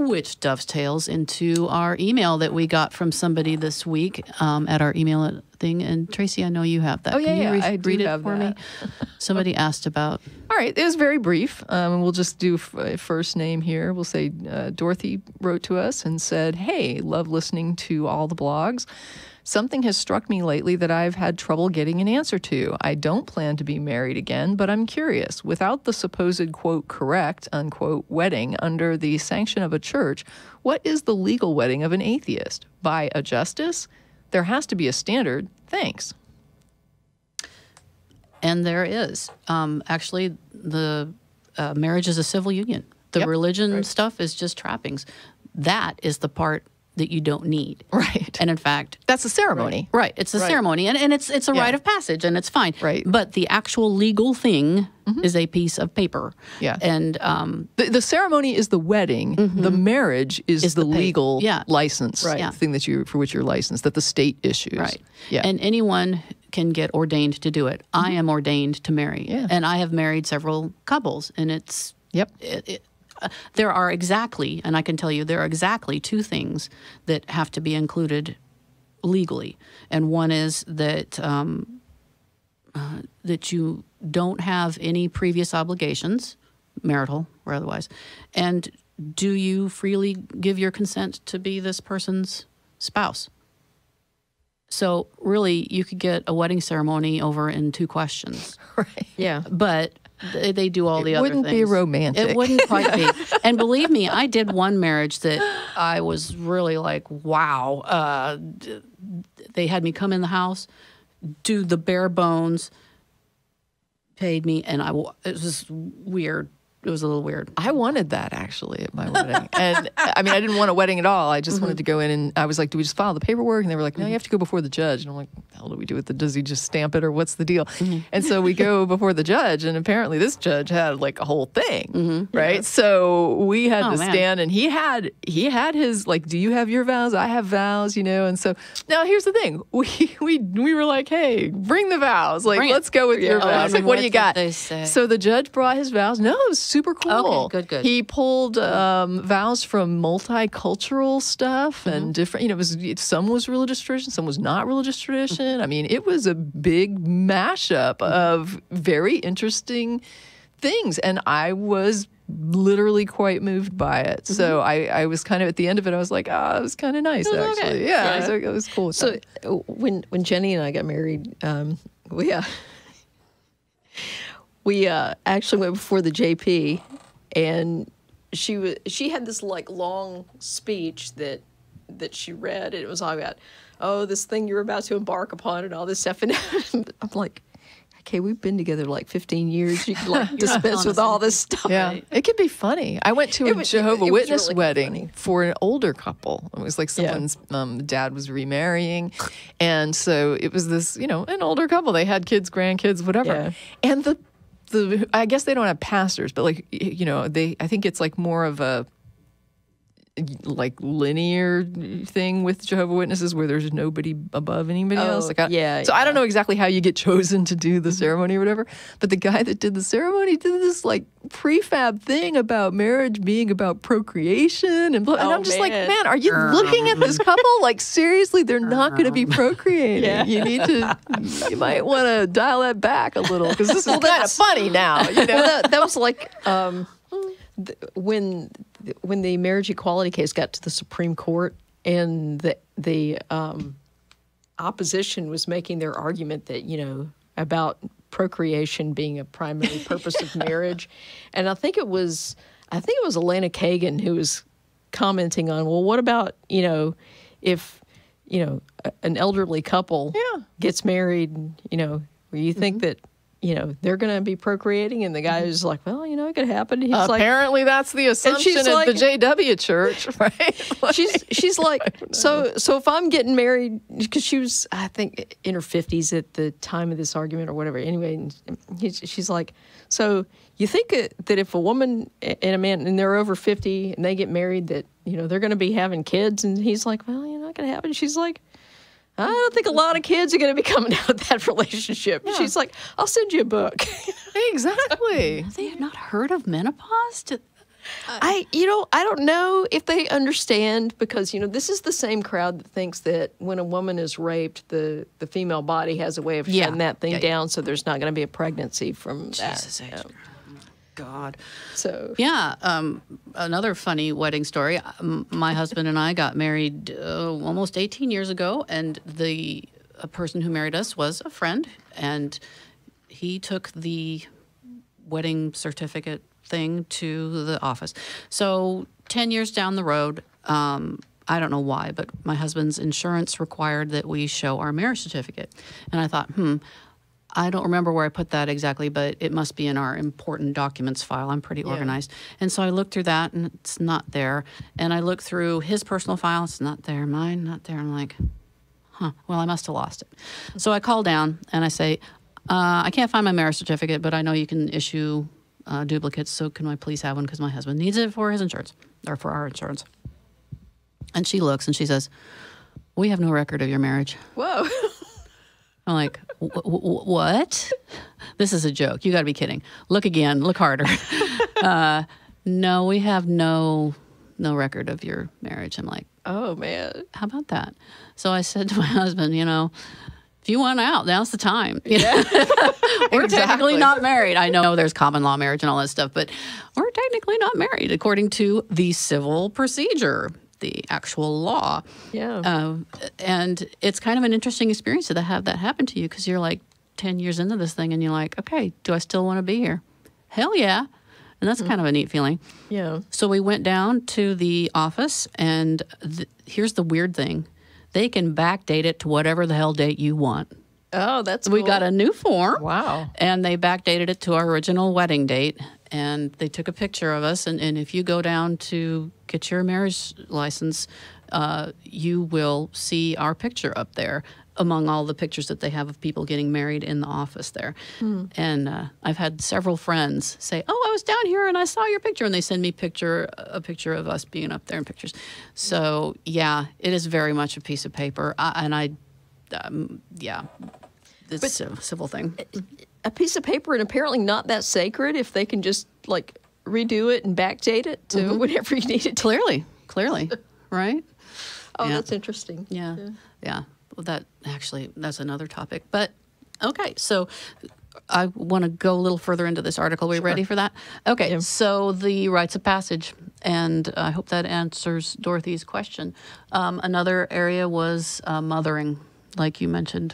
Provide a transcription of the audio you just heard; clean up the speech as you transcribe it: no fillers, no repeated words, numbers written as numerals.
which dovetails into our email that we got from somebody this week at our email thing. And Tracie, I know you have that. Oh, yeah, Can you I do read it have for that. me? Somebody asked about... All right, it was very brief. We'll just do first name here. We'll say Dorothy wrote to us and said, hey, love listening to all the blogs. Something has struck me lately that I've had trouble getting an answer to. I don't plan to be married again, but I'm curious. Without the supposed, quote, correct, unquote, wedding under the sanction of a church, what is the legal wedding of an atheist? By a justice? There has to be a standard. Thanks. And there is. Actually, the marriage is a civil union. The religion stuff is just trappings. That is the part that you don't need. Right. And in fact... That's a ceremony. Right. It's a ceremony. And it's a rite of passage, and it's fine. Right. But the actual legal thing is a piece of paper. Yeah. And... The ceremony is the wedding. The marriage is the legal license thing that for which you're licensed, that the state issues. Right. Yeah. And anyone can get ordained to do it. I am ordained to marry. Yeah. And I have married several couples, and it's... there are exactly, and I can tell you, there are exactly two things that have to be included legally. And one is that that you don't have any previous obligations, marital or otherwise, and do you freely give your consent to be this person's spouse? So really, you could get a wedding ceremony over in 2 questions. Right. Yeah. But they do all the other things. It wouldn't be romantic. It wouldn't quite be. And believe me, I did one marriage that I was really like, wow. They had me come in the house, do the bare bones, paid me, and it was weird. It was a little weird. I wanted that, actually, at my wedding. And, I mean, I didn't want a wedding at all. I just wanted to go in, and I was like, do we just file the paperwork? And they were like, no, you have to go before the judge. And I'm like, what the hell do we do with it? Does he just stamp it, or what's the deal? And so we go before the judge, and apparently this judge had, like, a whole thing, right? Yeah. So we had to stand, and he had his, like, do you have your vows? I have vows, you know? And so, now, here's the thing. We were like, hey, bring the vows. Like, let's go with your vows. Like, what do you got? They say? So the judge brought his vows. No, it was super cool. Okay, good. He pulled vows from multicultural stuff and different, you know, some was religious tradition, some was not religious tradition. I mean, it was a big mashup of very interesting things. And I was literally quite moved by it. So I was kind of, at the end of it, I was like, it was kind of nice, actually. Okay. Yeah, it was cool. So when Jenny and I got married, we actually went before the JP, and she had this like long speech that she read, and it was all about, this thing you're about to embark upon and all this stuff. And I'm like, okay, we've been together like 15 years. You can like dispense with all this stuff. Yeah, right? It could be funny. I went to a Jehovah's Witness really wedding funny. for an older couple. It was like someone's dad was remarrying. And so it was this, you know, an older couple. They had kids, grandkids, whatever. Yeah. And I guess they don't have pastors, but like, you know, I think it's like more of a like linear thing with Jehovah's Witnesses where there's nobody above anybody else. Like I don't know exactly how you get chosen to do the ceremony or whatever, but the guy that did the ceremony did this like prefab thing about marriage being about procreation and I'm just like, man, are you looking at this couple? Like seriously, they're not going to be procreating. Yeah. You might want to dial that back a little because this is kind of funny now. You know? Well, that was like when the marriage equality case got to the Supreme Court, and the opposition was making their argument that, you know, about procreation being a primary purpose of marriage, and I think it was Elena Kagan who was commenting on, well, what about, you know, if, you know, an elderly couple gets married, you know, you think that, you know, they're going to be procreating, and the guy is like, well, you know, it could happen. He's apparently that's the assumption at the JW church, right? Like, she's like, so if I'm getting married, because she was, I think, in her 50s at the time of this argument or whatever. Anyway, and she's like, so you think that if a woman and a man, and they're over 50 and they get married, that, you know, they're going to be having kids? And he's like, well, you're not going to happen. She's like, I don't think a lot of kids are going to be coming out of that relationship. Yeah. She's like, I'll send you a book. Exactly. They have not heard of menopause? I don't know if they understand because, this is the same crowd that thinks that when a woman is raped, the female body has a way of shutting that thing down, so there's not going to be a pregnancy from Jesus that. H. God. So yeah, another funny wedding story. My husband and I got married almost 18 years ago, and a person who married us was a friend, and he took the wedding certificate thing to the office. So 10 years down the road, I don't know why, but my husband's insurance required that we show our marriage certificate. And I thought, I don't remember where I put that exactly, but it must be in our important documents file. I'm pretty organized. And so I looked through that, and it's not there. And I looked through his personal file. It's not there. Mine, not there. I'm like, well, I must have lost it. So I call down, and I say, I can't find my marriage certificate, but I know you can issue duplicates, so can I please have one because my husband needs it for his insurance, or for our insurance. And she looks, and she says, we have no record of your marriage. Whoa. I'm like, what? This is a joke. You got to be kidding. Look again. Look harder. No, we have no record of your marriage. I'm like, oh, man. how about that? So I said to my husband, if you want out, now's the time. Yeah. We're Exactly. technically not married. I know there's common law marriage and all that stuff, but we're technically not married according to the civil procedure, the actual law. Yeah. And it's kind of an interesting experience to have that happen to you because you're like 10 years into this thing and you're like, okay, do I still want to be here? Hell yeah. And that's kind of a neat feeling. Yeah. So we went down to the office, and here's the weird thing. They can backdate it to whatever the hell date you want. Oh, that's We cool. got a new form. Wow. And they backdated it to our original wedding date. And they took a picture of us. And if you go down to get your marriage license, you will see our picture up there among all the pictures that they have of people getting married in the office there. And I've had several friends say, oh, I was down here and I saw your picture. And they send me a picture of us being up there in pictures. So, yeah, it is very much a piece of paper. It's a civil thing. A piece of paper, and apparently not that sacred if they can just, redo it and backdate it to whenever you need it to. Clearly, right? Oh, Yeah. that's interesting. Yeah. Well, that's another topic. But okay, so I want to go a little further into this article. Are we ready for that? Okay, so the rites of passage, and I hope that answers Dorothy's question. Another area was mothering, like you mentioned